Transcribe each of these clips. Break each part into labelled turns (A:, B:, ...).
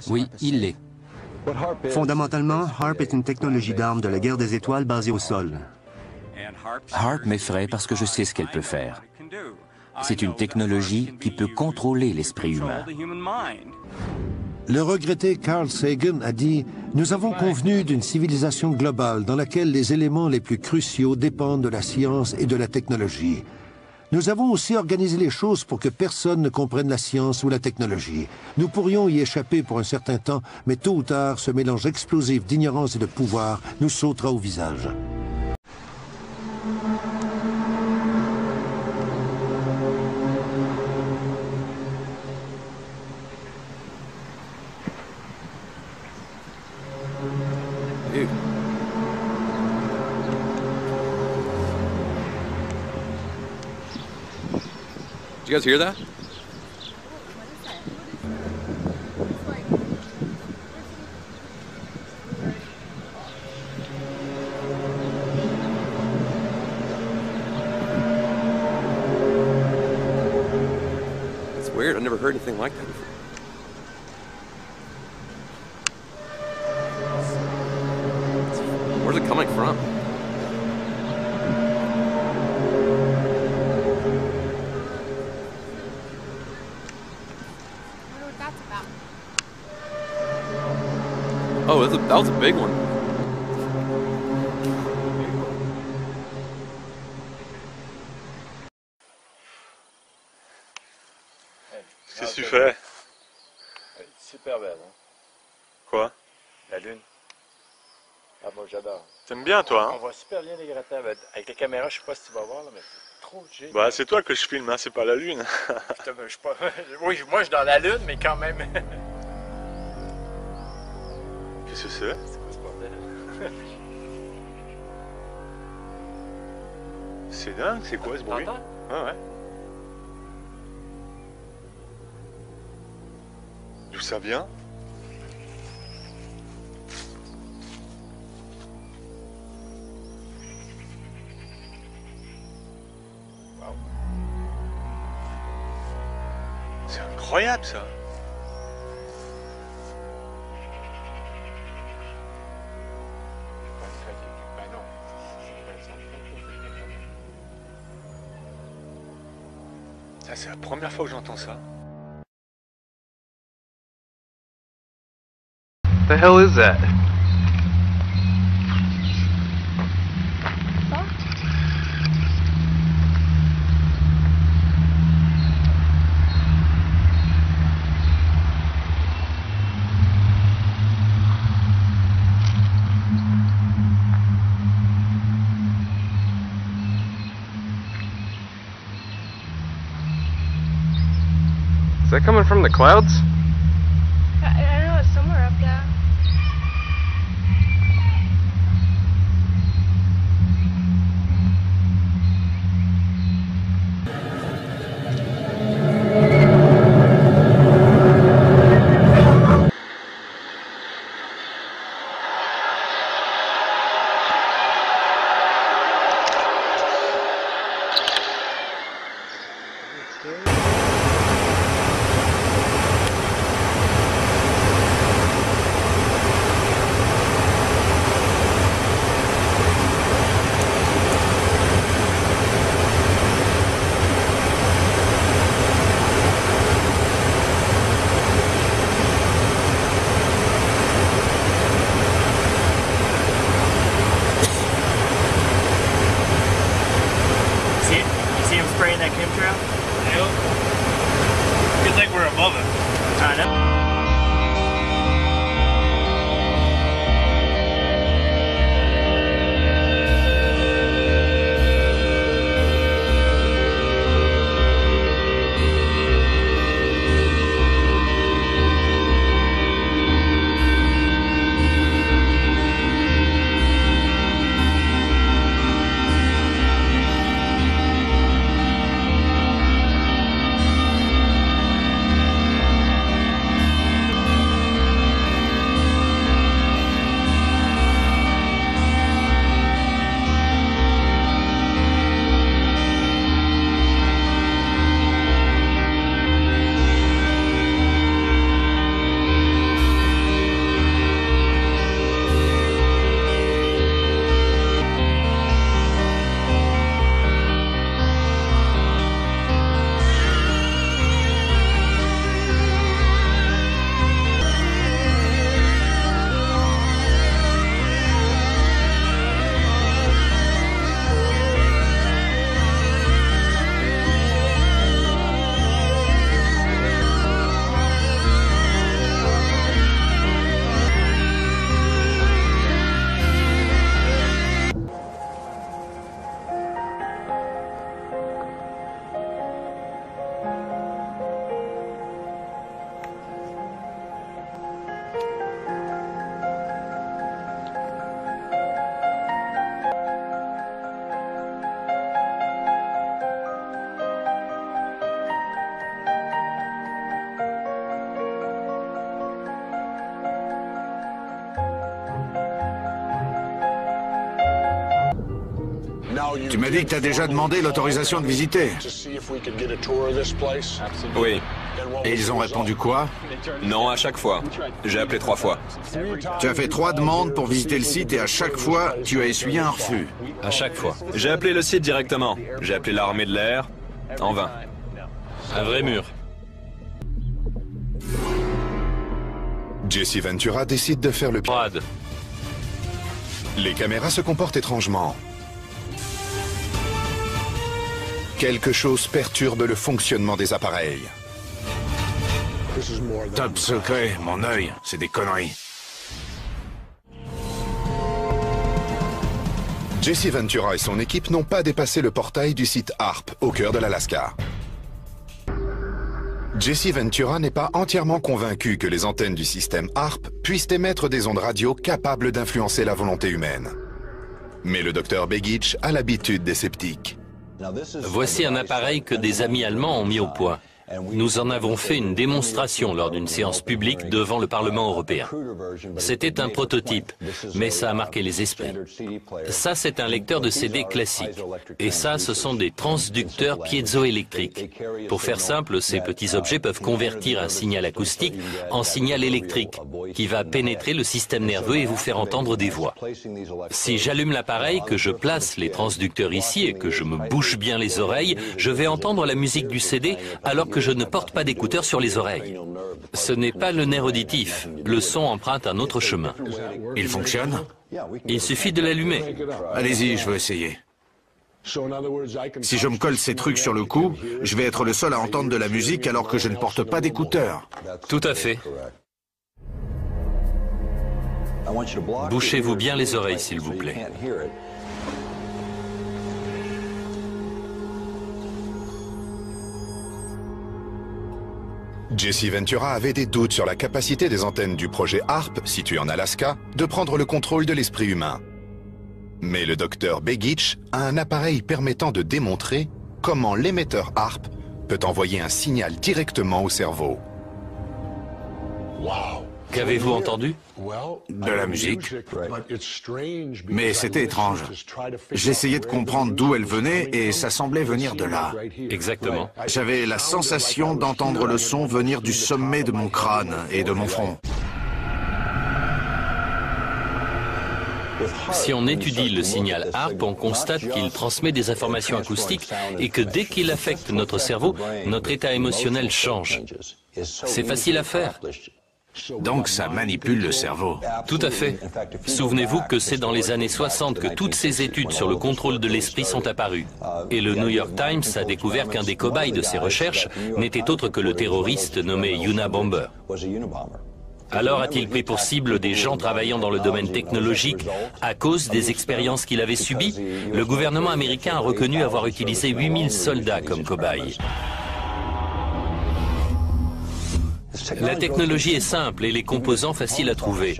A: Oui, il l'est.
B: Fondamentalement, HARP est une technologie d'arme de la guerre des étoiles basée au sol.
A: HARP m'effraie parce que je sais ce qu'elle peut faire. C'est une technologie qui peut contrôler l'esprit humain.
C: Le regretté Carl Sagan a dit « Nous avons convenu d'une civilisation globale dans laquelle les éléments les plus cruciaux dépendent de la science et de la technologie. Nous avons aussi organisé les choses pour que personne ne comprenne la science ou la technologie. Nous pourrions y échapper pour un certain temps, mais tôt ou tard, ce mélange explosif d'ignorance et de pouvoir nous sautera au visage. »
D: Did you guys hear that? It's weird. I've never heard anything like that before. Where's it coming from? Oh, that was a big one.
E: Qu'est-ce que tu fais?
F: Super belle, hein?
E: Quoi?
F: La lune. Ah, moi j'adore.
E: T'aimes bien, toi, hein?
F: On voit super bien les gratte-ciels. Avec la caméra, je sais pas si tu vas voir, là, mais c'est trop génial.
E: Bah, c'est toi que je filme, hein, c'est pas la lune.
F: Putain, ben, je suis pas... Oui, moi je suis dans la lune, mais quand même.
E: Qu'est-ce que c'est?
F: C'est quoi ce bordel?
E: C'est dingue, c'est quoi ce bruit?
F: T'entends?
E: Ouais, ouais. D'où ça vient?
F: Wow.
E: C'est incroyable, ça.
F: Ben non.
E: Ça, c'est la première fois que j'entends ça.
D: The hell is that? Is that coming from the clouds?
G: I don't know, it's somewhere up there.
H: Tu m'as dit que tu as déjà demandé l'autorisation de visiter.
D: Oui.
H: Et ils ont répondu quoi?
D: Non, à chaque fois. J'ai appelé 3 fois.
H: Tu as fait 3 demandes pour visiter le site et à chaque fois, tu as essuyé un refus.
D: À chaque fois. J'ai appelé le site directement. J'ai appelé l'armée de l'air. En vain.
I: Un vrai mur.
J: Jesse Ventura décide de faire le
I: Brad.
J: Les caméras se comportent étrangement. Quelque chose perturbe le fonctionnement des appareils.
H: Top secret, mon œil, c'est des conneries.
J: Jesse Ventura et son équipe n'ont pas dépassé le portail du site HAARP, au cœur de l'Alaska. Jesse Ventura n'est pas entièrement convaincu que les antennes du système HAARP puissent émettre des ondes radio capables d'influencer la volonté humaine. Mais le docteur Begich a l'habitude des sceptiques.
I: Voici un appareil que des amis allemands ont mis au point. Nous en avons fait une démonstration lors d'une séance publique devant le Parlement européen. C'était un prototype, mais ça a marqué les esprits. Ça, c'est un lecteur de CD classique. Et ça, ce sont des transducteurs piézoélectriques. Pour faire simple, ces petits objets peuvent convertir un signal acoustique en signal électrique, qui va pénétrer le système nerveux et vous faire entendre des voix. Si j'allume l'appareil, que je place les transducteurs ici et que je me bouche bien les oreilles, je vais entendre la musique du CD alors que je ne porte pas d'écouteurs sur les oreilles. Ce n'est pas le nerf auditif. Le son emprunte un autre chemin.
H: Il fonctionne?
I: Il suffit de l'allumer.
H: Allez-y, je veux essayer. Si je me colle ces trucs sur le cou, je vais être le seul à entendre de la musique alors que je ne porte pas d'écouteurs.
I: Tout à fait. Bouchez-vous bien les oreilles, s'il vous plaît.
J: Jesse Ventura avait des doutes sur la capacité des antennes du projet HAARP, situé en Alaska, de prendre le contrôle de l'esprit humain. Mais le docteur Begich a un appareil permettant de démontrer comment l'émetteur HAARP peut envoyer un signal directement au cerveau.
I: Qu'avez-vous entendu?
H: De la musique. Mais c'était étrange. J'essayais de comprendre d'où elle venait et ça semblait venir de là.
I: Exactement.
H: J'avais la sensation d'entendre le son venir du sommet de mon crâne et de mon front.
I: Si on étudie le signal HAARP, on constate qu'il transmet des informations acoustiques et que dès qu'il affecte notre cerveau, notre état émotionnel change. C'est facile à faire.
H: Donc ça manipule le cerveau.
I: Tout à fait. Souvenez-vous que c'est dans les années 60 que toutes ces études sur le contrôle de l'esprit sont apparues. Et le New York Times a découvert qu'un des cobayes de ces recherches n'était autre que le terroriste nommé Unabomber. Alors a-t-il pris pour cible des gens travaillant dans le domaine technologique à cause des expériences qu'il avait subies? Le gouvernement américain a reconnu avoir utilisé 8000 soldats comme cobayes. La technologie est simple et les composants faciles à trouver.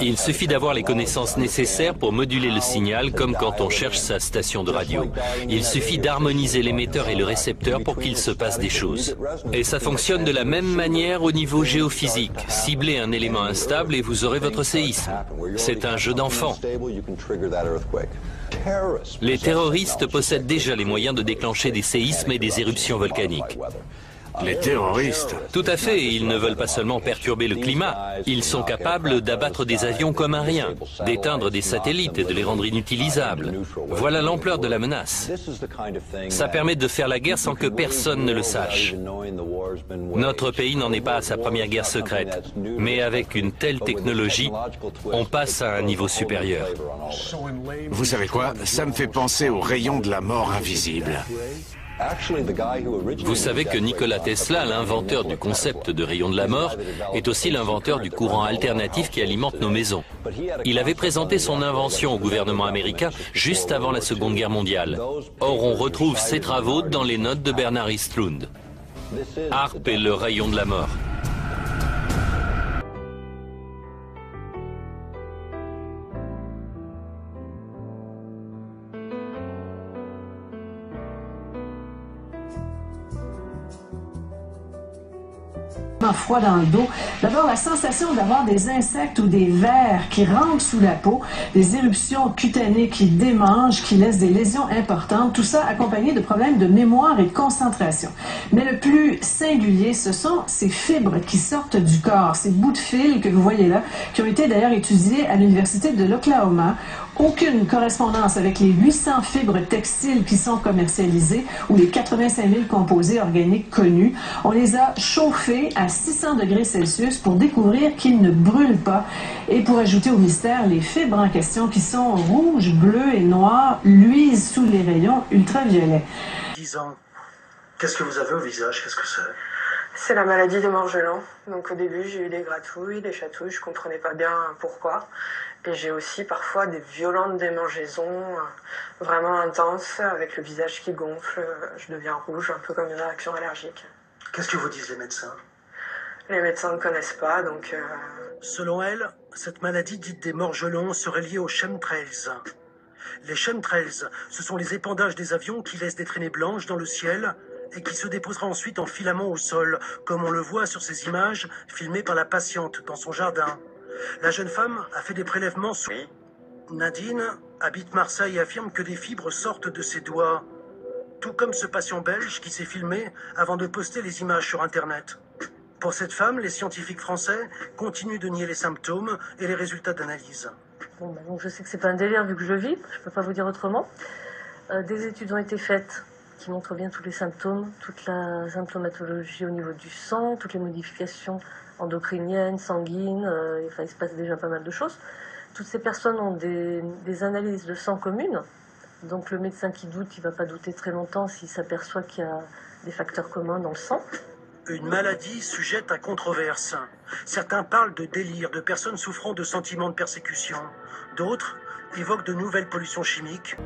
I: Il suffit d'avoir les connaissances nécessaires pour moduler le signal comme quand on cherche sa station de radio. Il suffit d'harmoniser l'émetteur et le récepteur pour qu'il se passe des choses. Et ça fonctionne de la même manière au niveau géophysique. Ciblez un élément instable et vous aurez votre séisme. C'est un jeu d'enfant. Les terroristes possèdent déjà les moyens de déclencher des séismes et des éruptions volcaniques.
H: Les terroristes?
I: Tout à fait, et ils ne veulent pas seulement perturber le climat, ils sont capables d'abattre des avions comme un rien, d'éteindre des satellites et de les rendre inutilisables. Voilà l'ampleur de la menace. Ça permet de faire la guerre sans que personne ne le sache. Notre pays n'en est pas à sa première guerre secrète, mais avec une telle technologie, on passe à un niveau supérieur.
H: Vous savez quoi? Ça me fait penser aux rayons de la mort invisible.
I: Vous savez que Nikola Tesla, l'inventeur du concept de rayon de la mort, est aussi l'inventeur du courant alternatif qui alimente nos maisons. Il avait présenté son invention au gouvernement américain juste avant la Seconde Guerre mondiale. Or, on retrouve ses travaux dans les notes de Bernard Eastlund. HAARP et le rayon de la mort.
K: vraiment froid dans le dos. D'abord, la sensation d'avoir des insectes ou des vers qui rentrent sous la peau, des éruptions cutanées qui démangent, qui laissent des lésions importantes, tout ça accompagné de problèmes de mémoire et de concentration. Mais le plus singulier, ce sont ces fibres qui sortent du corps, ces bouts de fil que vous voyez là, qui ont été d'ailleurs étudiés à l'Université de l'Oklahoma. Aucune correspondance avec les 800 fibres textiles qui sont commercialisées ou les 85 000 composés organiques connus. On les a chauffés à 600 degrés Celsius pour découvrir qu'ils ne brûlent pas et pour ajouter au mystère, les fibres en question qui sont rouges, bleues et noires luisent sous les rayons ultraviolets.
L: 10 ans. Qu'est-ce que vous avez au visage? Qu'est-ce que c'est?
G: C'est la maladie des Morgelons. Donc au début, j'ai eu des gratouilles, des chatouilles, je comprenais pas bien pourquoi. Et j'ai aussi parfois des violentes démangeaisons vraiment intenses, avec le visage qui gonfle, je deviens rouge, un peu comme une réaction allergique.
L: Qu'est-ce que vous disent les médecins?
G: Les médecins ne connaissent pas, donc...
L: Selon elle, cette maladie dite des Morgelons serait liée aux chemtrails. Les chemtrails, ce sont les épandages des avions qui laissent des traînées blanches dans le ciel et qui se déposera ensuite en filaments au sol, comme on le voit sur ces images filmées par la patiente dans son jardin. La jeune femme a fait des prélèvements sur... Nadine habite Marseille et affirme que des fibres sortent de ses doigts, tout comme ce patient belge qui s'est filmé avant de poster les images sur Internet. Pour cette femme, les scientifiques français continuent de nier les symptômes et les résultats d'analyse.
M: Bon, donc je sais que c'est pas un délire vu que je vis, je peux pas vous dire autrement. Des études ont été faites qui montrent bien tous les symptômes, toute la symptomatologie au niveau du sang, toutes les modifications endocriniennes, sanguines, il se passe déjà pas mal de choses. Toutes ces personnes ont des analyses de sang communes, donc le médecin qui doute, il ne va pas douter très longtemps s'il s'aperçoit qu'il y a des facteurs communs dans le sang.
L: Une maladie sujette à controverse. Certains parlent de délire, de personnes souffrant de sentiments de persécution. D'autres évoquent de nouvelles pollutions chimiques.